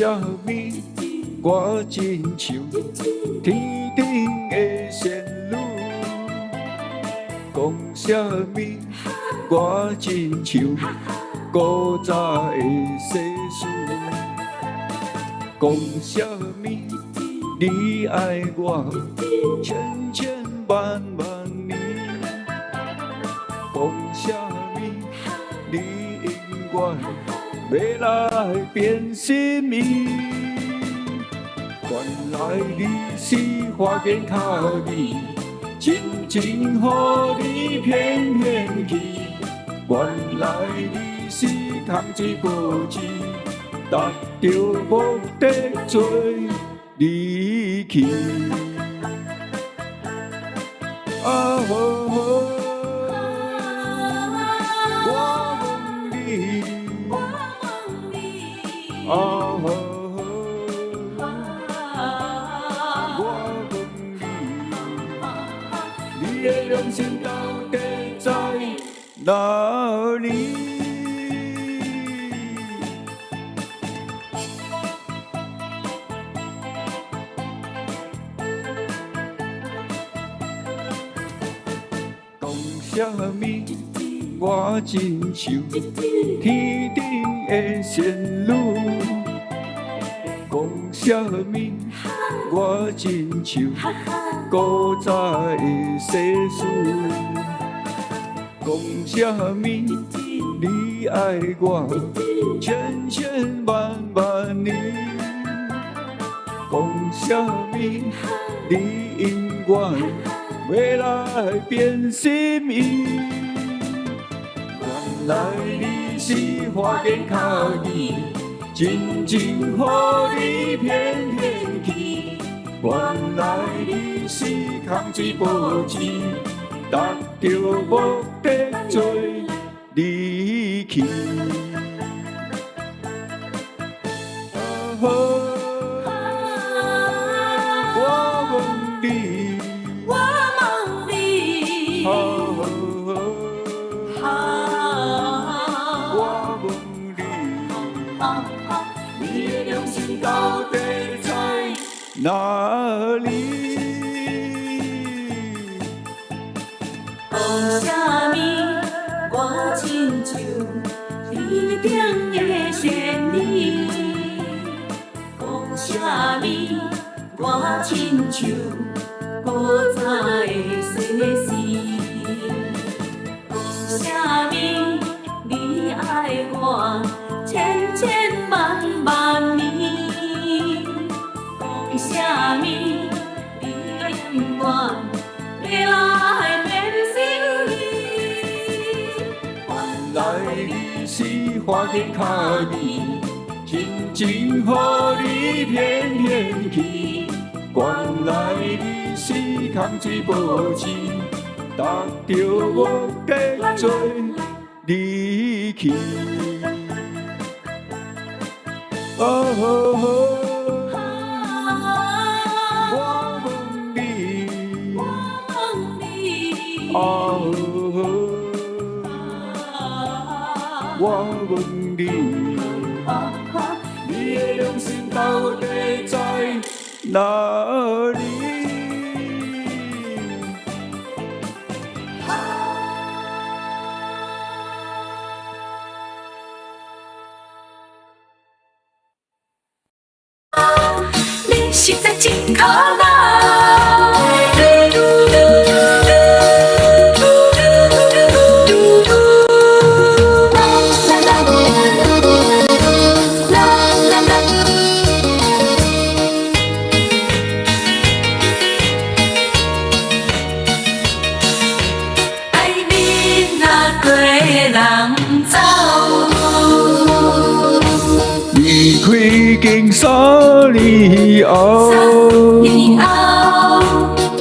什么？我亲像天顶的仙女。讲什么？我亲像古早的世事。讲什么？你爱我千千万万年。讲什么？你永远要来变心意。原来你是花言巧语，真情予你骗骗去。原来你是空水无钱，达到目的做离去。啊吼吼，我问你，啊吼吼，我问你，你的良心到底在哪里？讲什么？我亲像天顶的仙女。讲什么？我亲像古早的世事。讲什么？你爱我千千万万年。讲什么？你永远要来变心意。原来你是花言巧语，真情予你骗骗去。原来你是空水无钱，达到目的做离去。我问你。我问你，你的良心到底在哪里？讲什么？我亲像天顶的仙女。讲什么？我亲像古早的世事。讲什么？你爱我千千万万年。讲什么？你永远要来变心意。原来你是花言巧语，真情予你骗骗去。原来你是空水无钱，达到目的做离去。哦吼吼，我问你，哦吼，我问你，你的良心到底在哪里？你实在真可爱。爱你那过人走。离开经3年后，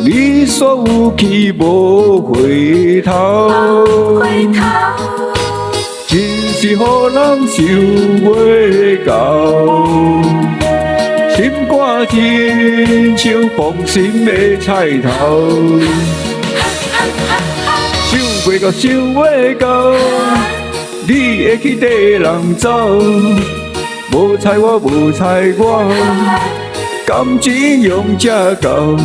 你所有去无回头，真是予人想袂到。心肝亲像放心的菜头，想袂到想袂到，你会去跟人走。无彩我无彩我，感情用这厚，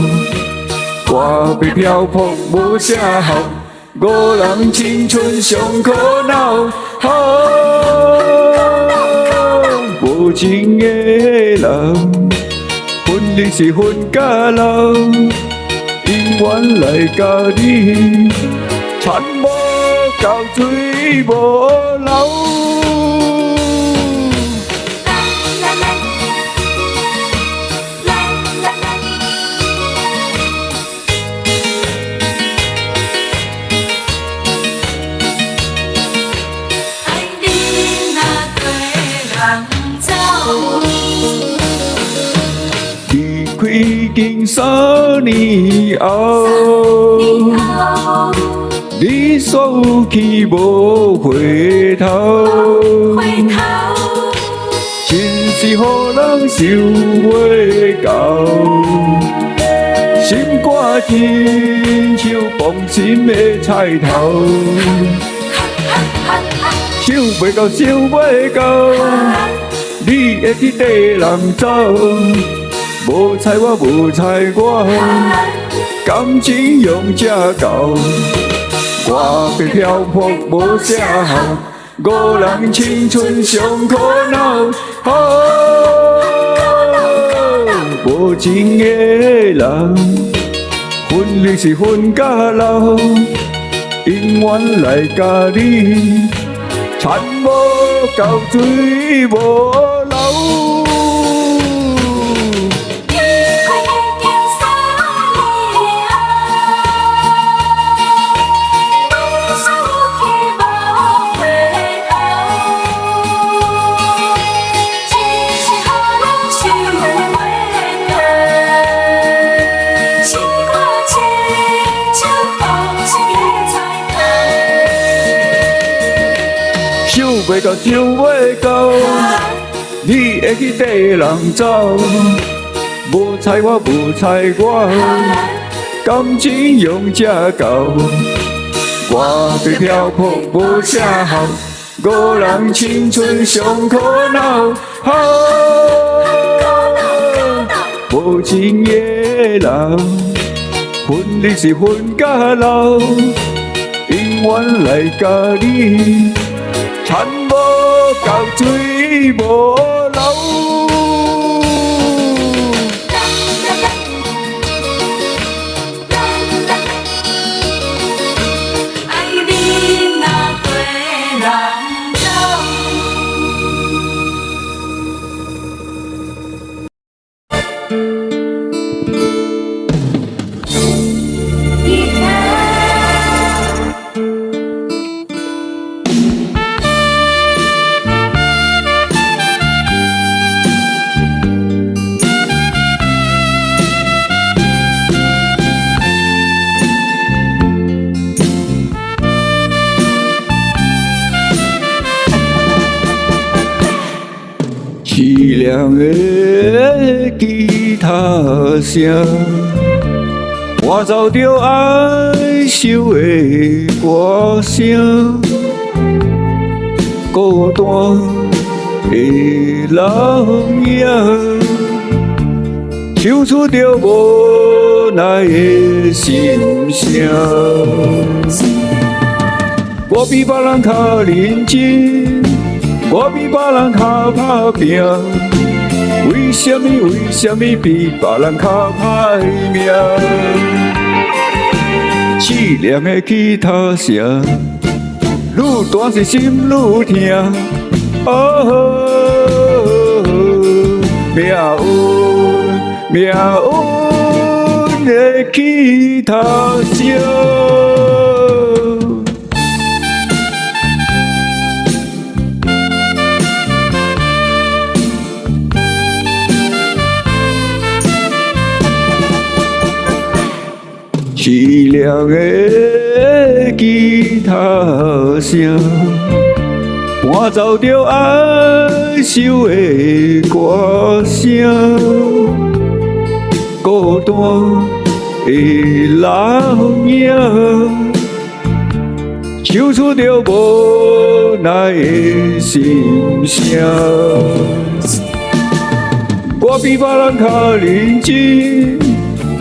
歌被漂泊无啥好，五人青春上苦恼。无情的人，分离是分甲老，永远来甲你，田无到水无流。离开已经3年后，你说去无回头，真是予人想袂到，心肝亲像放心的菜头，想袂到想袂到，你会去跟人走。无彩我无彩我，感情用这厚，我被漂泊无啥好，五人青春上苦恼。无情的人，分离是分甲老，永远来甲你，田无到水无流。想袂到，想袂到，你会去跟人走。无彩我，无彩我，感情用这厚。我被漂泊无啥好，五人青春上苦恼。无情的人，分离是分甲老，永远来甲你。田无到水无流。爱你若跟人走。凄凉的吉他声，伴奏着哀愁的歌声，孤单的人影，唱出着无奈的心声。我比别人较认真。我比别人较打拼，为什么比别人较歹命？凄凉的吉他声，愈大是心愈痛。命运的吉他声。凄凉的吉他声，伴奏着哀愁的歌声，孤单的人影，唱出着无无奈的心声。我比别人较认真，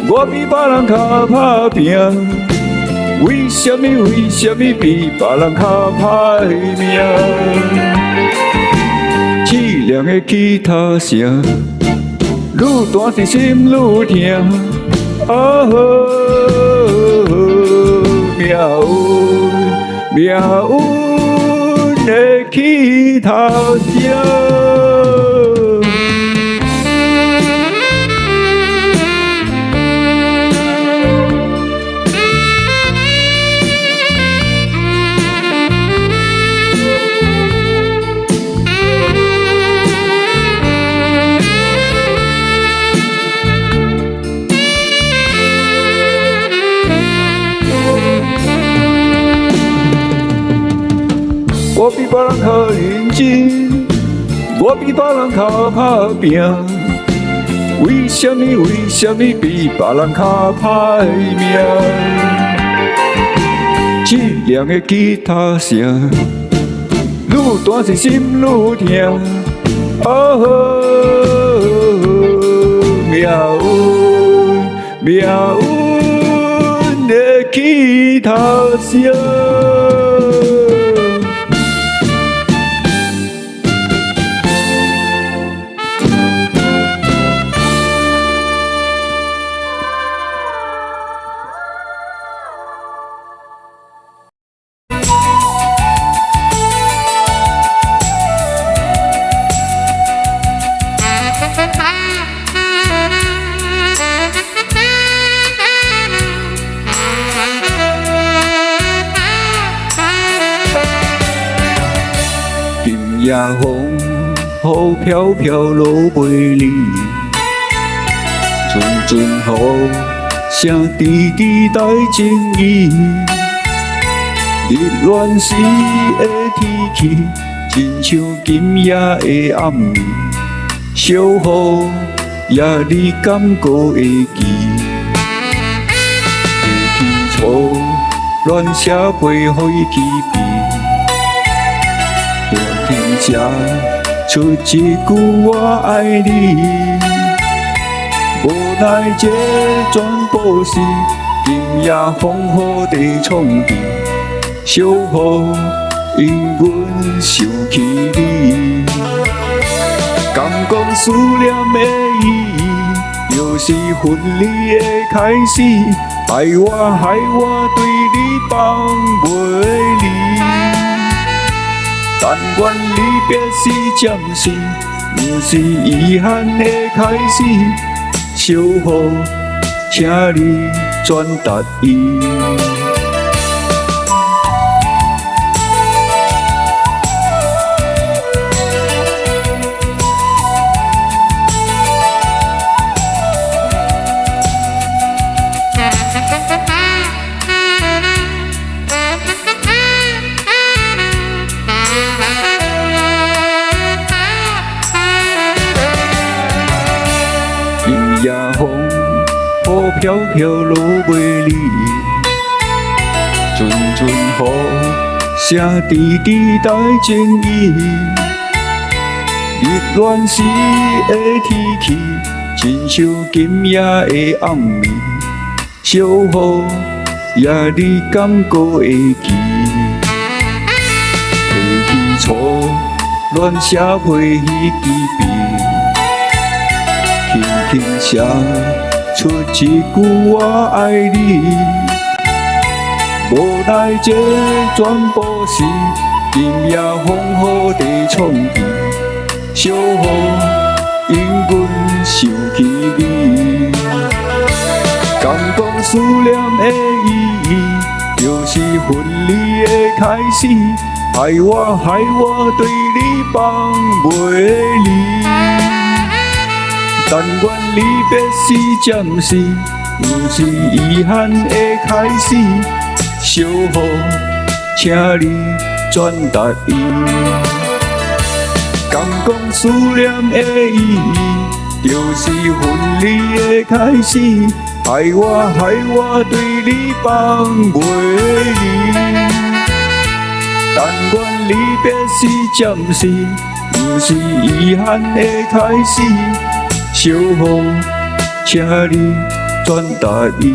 我比别人较打拼，为什么比别人较歹命？凄凉的吉他声，愈弹是心愈疼。命运的吉他声。我比别人较认真，我比别人较打拼，为什么比别人较歹命？凄凉的吉他声，愈弹是心愈疼。命运的吉他声。夜风，雨飘飘落袂离，阵雨声滴滴带情意。日恋时的天气，亲像今夜的暗暝，小雨也你敢搁会记？天天初，恋写陪予伊起边。写出一句我爱你，无奈这全部是今夜风雨地创治，小雨因阮想起你，敢讲思念的意义，就是分离的开始，害我对你放袂离。但愿离别是暂时，不是遗憾的开始。小雨，请你转达伊。夜风，雨飘飘落袂离，阵雨声滴滴带情意。日恋时的天气，亲像今夜的暗暝，小雨也你敢搁会记？天天初，恋写陪彼支边。轻轻写出一句我爱你，无奈这全部是今夜风雨地创治，小雨因阮想起你，敢讲思念的意义，就是分离的开始，害我对你放袂离。但愿离别是暂时，不是遗憾的开始。小雨，请你转达伊。敢讲思念的意义，就是分离的开始。害我对你放袂离。但但愿离别是暂时，不是遗憾的开始。小风，请你转达伊。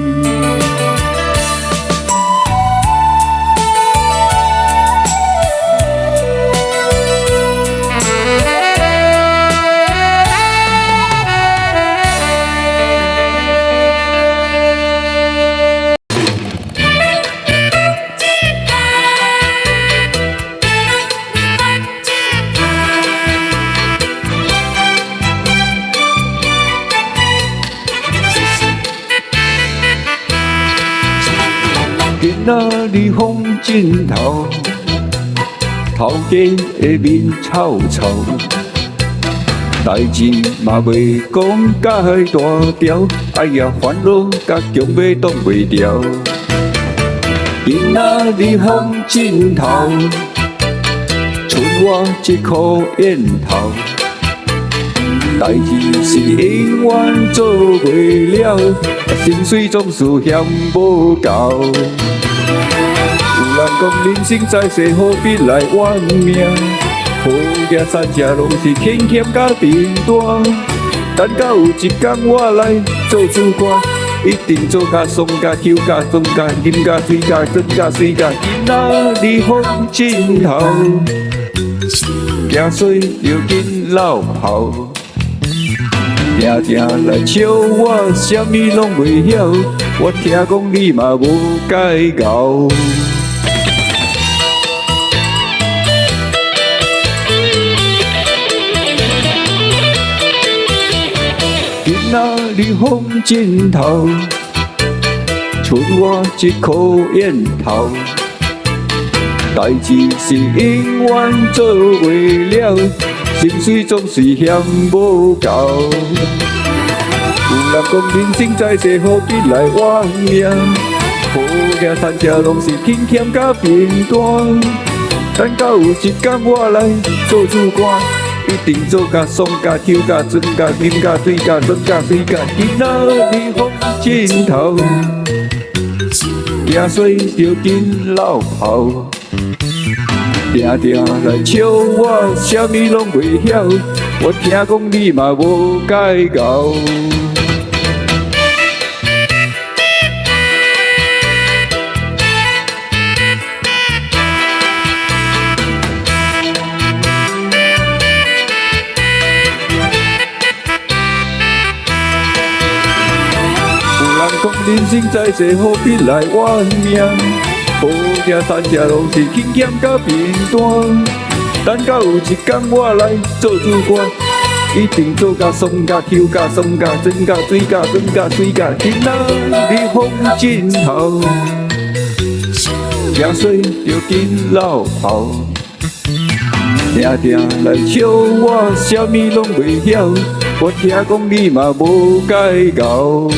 今仔日风尽头，头家的面臭臭，代志嘛袂讲甲遐大条，哎呀烦恼甲强要挡袂牢。今仔日风尽头，剩我一颗烟头，代志是永远做袂了，心水总是嫌无够。有人讲人生在世，何必来怨命？好嘢三者拢是轻欠甲平淡。等到有一天我来做主角，一定做甲爽甲抽甲爽甲饮甲水甲装甲水甲。今仔日风尽头，行水就紧落跑。定定来笑我，啥物拢袂晓。我听讲你嘛无解熬。今仔日风尽头，剩我一颗烟头。代志是永远做袂了，心水总是嫌无够。有人讲人生在世，何必来怨命？好嘢三者拢是轻欠甲平淡。等到有一天我来做主角，一定做甲爽甲抽甲装甲饮甲水甲装甲水甲。今仔日风尽头，行水就紧落跑。定定来笑我，啥物拢袂晓。我听讲你嘛无解熬。讲人生在世，何必来怨命？好嘢三者拢是轻欠甲平淡。等到有一天我来做主角，一定做甲爽甲抽甲爽甲装甲水甲装甲水甲。今仔日风尽头，行水就紧落跑。定定来笑我，啥物拢袂晓。我听讲你嘛无解熬。